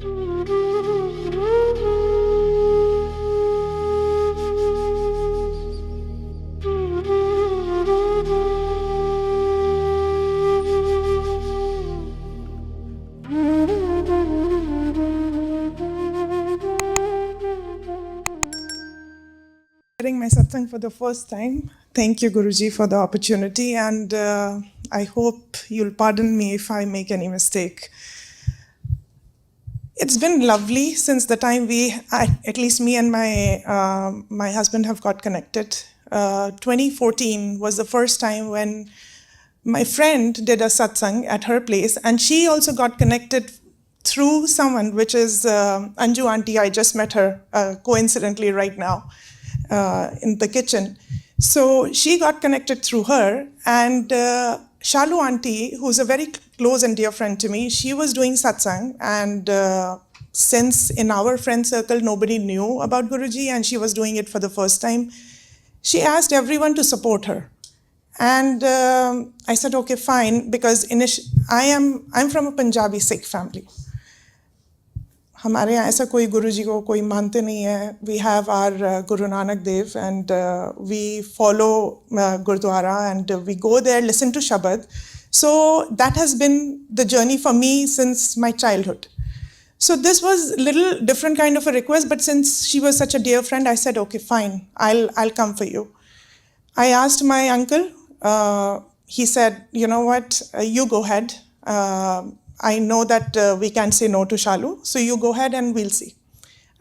My satsang for the first time. Thank you, Guruji, for the opportunity, and I hope you'll pardon me if I make any mistake. It's been lovely since the time at least me and my husband have got connected. 2014 was the first time when my friend did a satsang at her place, and she also got connected through someone, which is Aunty. I just met her coincidentally right now. In the kitchen. So she got connected through her, and Shalu Aunty, who's a very close and dear friend to me, she was doing satsang, and since in our friend circle nobody knew about Guruji and she was doing it for the first time, she asked everyone to support her. And I said, okay, fine, because I'm from a Punjabi Sikh family. हमारे यहाँ ऐसा कोई गुरुजी को कोई मानते नहीं है. We have our Guru Nanak Dev, and we follow Gurdwara, and we go there, listen to Shabad. So that has been the journey for me since my childhood. So this was a little different kind of a request, but since she was such a dear friend, I said, okay, fine, I'll come for you. I asked my uncle. He said, you know what, you go ahead. I know that we can't say no to Shalu, so you go ahead and we'll see.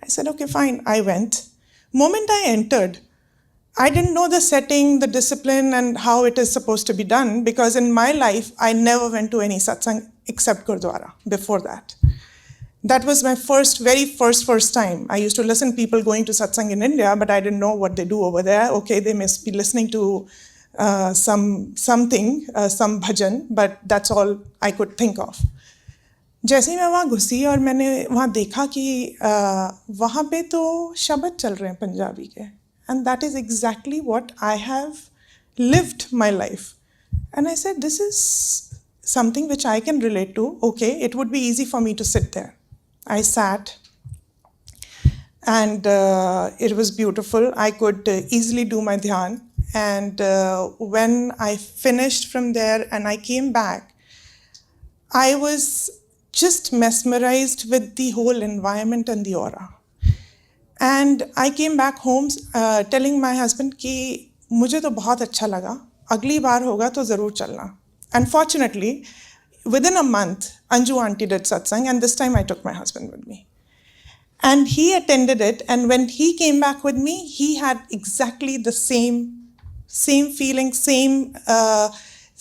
I said, okay, fine. I went. Moment I entered, I didn't know the setting, the discipline, and how it is supposed to be done, because in my life, I never went to any satsang except Gurdwara before that. That was my very first time. I used to listen to people going to satsang in India, but I didn't know what they do over there. Okay, they must be listening to some bhajan, but that's all I could think of. जैसे ही मैं वहाँ घुसी और मैंने वहाँ देखा कि वहाँ पे तो शब्द चल रहे हैं पंजाबी के, and that is exactly what I have lived my life. And I said, this is something which I can relate to. Okay, it would be easy for me to sit there. I sat, and it was beautiful. I could easily do my dhyan. And when I finished from there and I came back, I was just mesmerized with the whole environment and the aura. And I came back home telling my husband कि मुझे तो बहुत अच्छा लगा, अगली बार होगा तो ज़रूर चलना. Unfortunately, within a month, Anju Aunty did satsang, and this time I took my husband with me. And he attended it, and when he came back with me, he had exactly the same feeling,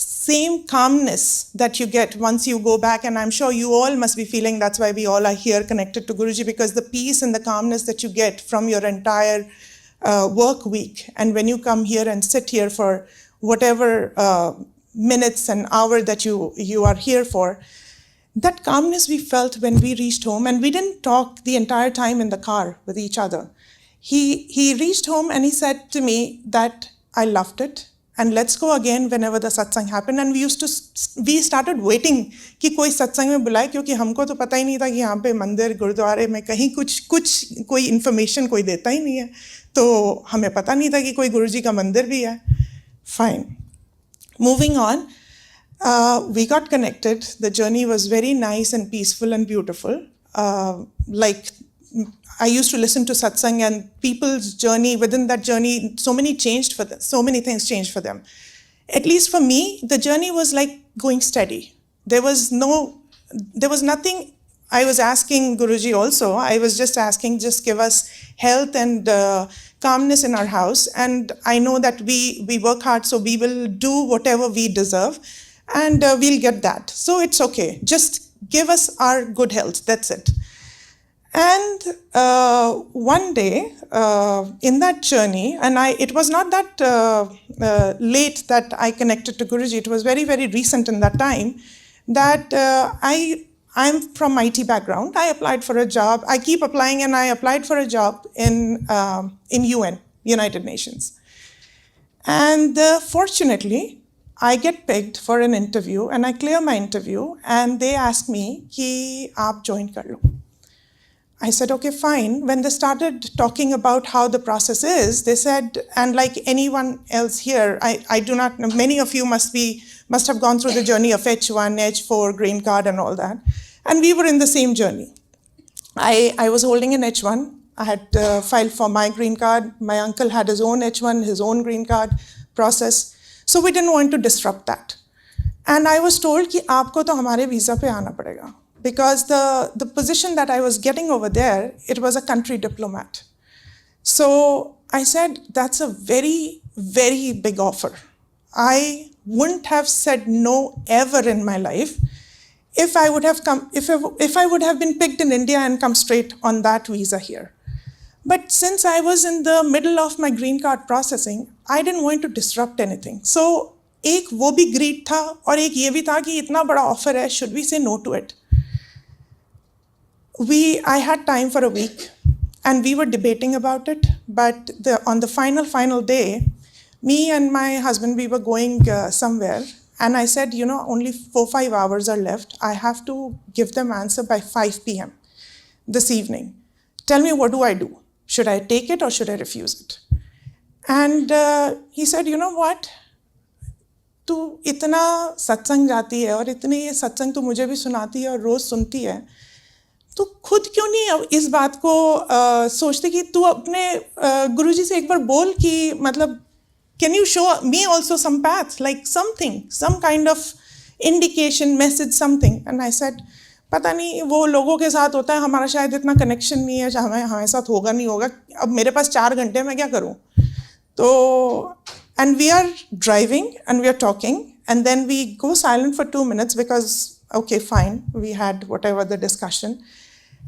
same calmness that you get once you go back. And I'm sure you all must be feeling that's why we all are here connected to Guruji, because the peace and the calmness that you get from your entire work week. And when you come here and sit here for whatever minutes and hour that you are here for, that calmness we felt when we reached home, and we didn't talk the entire time in the car with each other. He reached home and he said to me that I loved it, and let's go again whenever the satsang happened. And we started waiting कि कोई सत्संग में बुलाए, क्योंकि हमको तो पता ही नहीं था कि यहाँ पे मंदिर गुरुद्वारे में कहीं कुछ कोई इन्फॉर्मेशन कोई देता ही नहीं है, तो हमें पता नहीं था कि कोई गुरुजी का मंदिर भी है. Fine. Moving on, we got connected. The journey was very nice and peaceful and beautiful. Like I used to listen to satsang, and people's journey, within that journey, so many things changed for them. At least for me, the journey was like going steady. There was nothing. I was asking Guruji also, I was just asking, just give us health and calmness in our house. And I know that we work hard, so we will do whatever we deserve, and we'll get that. So it's okay. Just give us our good health. That's it. And one day in that journey, and it was not that late that I connected to Guruji. It was very, very recent in that time that I'm from IT background. I applied for a job. I keep applying, and I applied for a job in UN, United Nations. And fortunately, I get picked for an interview, and I clear my interview, and they ask me कि आप join कर लो. I said, okay, fine. When they started talking about how the process is, they said, and like anyone else here, I do not know, many of you must have gone through the journey of H1, H4, green card and all that. And we were in the same journey. I was holding an H1. I had filed for my green card. My uncle had his own H1, his own green card process. So we didn't want to disrupt that. And I was told कि आपको तो हमारे visa पे आना पड़ेगा. Because the position that I was getting over there, it was a country diplomat. So I said, that's a very, very big offer. I wouldn't have said no ever in my life if I would have come, if I would have been picked in India and come straight on that visa here. But since I was in the middle of my green card processing, I didn't want to disrupt anything. So एक वो भी greed था और एक ये भी था कि इतना बड़ा offer है, should we say no to it? I had time for a week and we were debating about it, but on the final day, me and my husband, we were going somewhere, and I said, you know, only 4-5 hours are left. I have to give them answer by 5 p.m. this evening. Tell me, what do I do? Should I take it or should I refuse it? And he said, you know what? तू इतना सत्संग जाती है और इतने ये सत्संग तो मुझे भी सुनाती है और रोज सुनती है, तो खुद क्यों नहीं इस बात को सोचते कि तू अपने गुरुजी से एक बार बोल कि मतलब can you show me also some path, like something, some kind of indication, message, something. And I said, पता नहीं वो लोगों के साथ होता है, हमारा शायद इतना कनेक्शन नहीं है, हमारे साथ होगा नहीं होगा, अब मेरे पास 4 घंटे मैं क्या करूं? तो and we are driving and we are talking, and then we go silent for 2 minutes because okay, fine, we had whatever the discussion.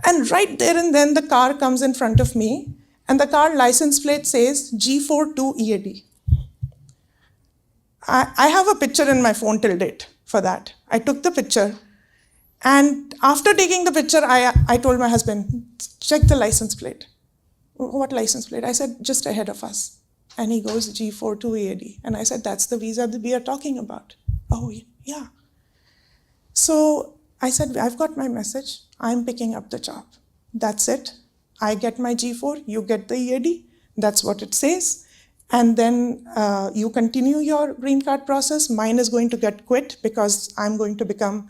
And right there and then the car comes in front of me and the car license plate says G42 EAD. I have a picture in my phone till date for that. I took the picture, and after taking the picture, I told my husband, check the license plate. What license plate? I said, just ahead of us. And he goes, G42 EAD. And I said, that's the visa that we are talking about. Oh, yeah. So I said, I've got my message. I'm picking up the job. That's it. I get my G4, you get the EAD. That's what it says. And then you continue your green card process. Mine is going to get quit because I'm going to become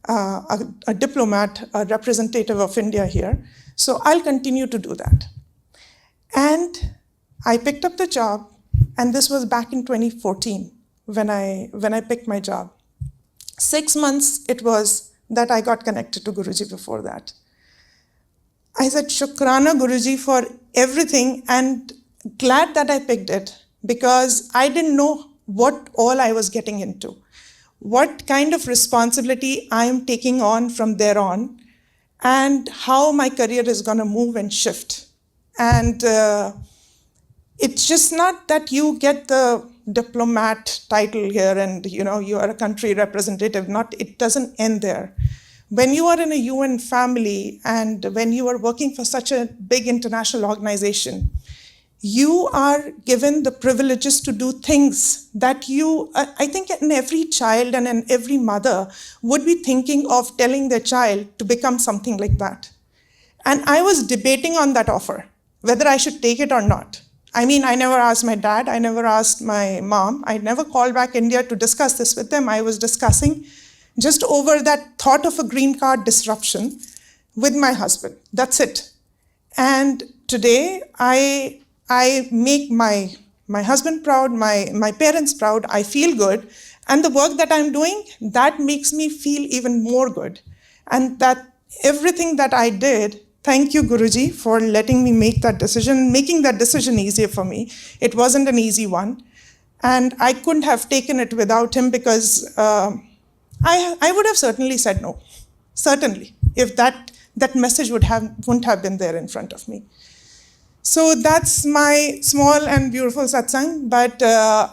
a diplomat, a representative of India here. So I'll continue to do that. And I picked up the job, and this was back in 2014 when I picked my job. 6 months it was that I got connected to Guruji before that. I said, Shukrana Guruji for everything, and glad that I picked it because I didn't know what all I was getting into, what kind of responsibility I am taking on from there on, and how my career is going to move and shift. And it's just not that you get the diplomat title here and you are a country representative. It doesn't end there. When you are in a UN family and when you are working for such a big international organization, you are given the privileges to do things that I think in every child and in every mother would be thinking of telling their child to become something like that. And I was debating on that offer, whether I should take it or not. I mean, I never asked my dad, I never asked my mom, I never called back India to discuss this with them. I was discussing just over that thought of a green card disruption with my husband. That's it. And today, I make my husband proud, my parents proud, I feel good. And the work that I'm doing, that makes me feel even more good. And that everything that I did, thank you, Guruji, for letting me make that decision, making that decision easier for me. It wasn't an easy one. And I couldn't have taken it without him because I would have certainly said no. Certainly, if that message wouldn't have been there in front of me. So that's my small and beautiful satsang. But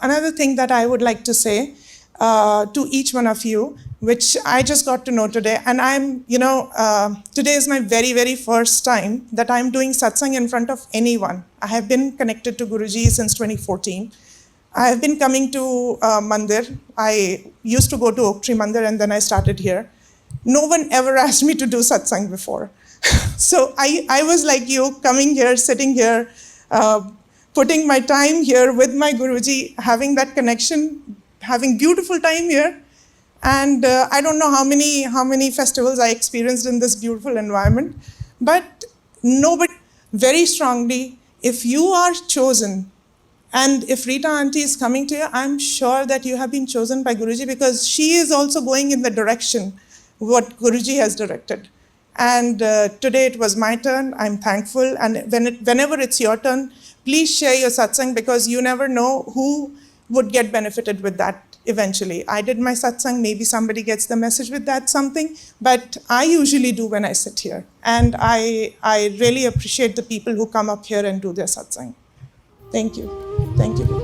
another thing that I would like to say to each one of you, which I just got to know today, and I'm, today is my very, very first time that I'm doing satsang in front of anyone. I have been connected to Guruji since 2014. I have been coming to Mandir. I used to go to Oak Tree Mandir and then I started here. No one ever asked me to do satsang before. So I was like you, coming here, sitting here, putting my time here with my Guruji, having that connection, having beautiful time here. And I don't know how many festivals I experienced in this beautiful environment. But nobody, very strongly, if you are chosen, and if Rita Aunty is coming to you, I'm sure that you have been chosen by Guruji, because she is also going in the direction what Guruji has directed. And today it was my turn. I'm thankful. And whenever it's your turn, please share your satsang, because you never know who would get benefited with that eventually. I did my satsang, maybe somebody gets the message with that something, but I usually do when I sit here. And I really appreciate the people who come up here and do their satsang. Thank you. Thank you.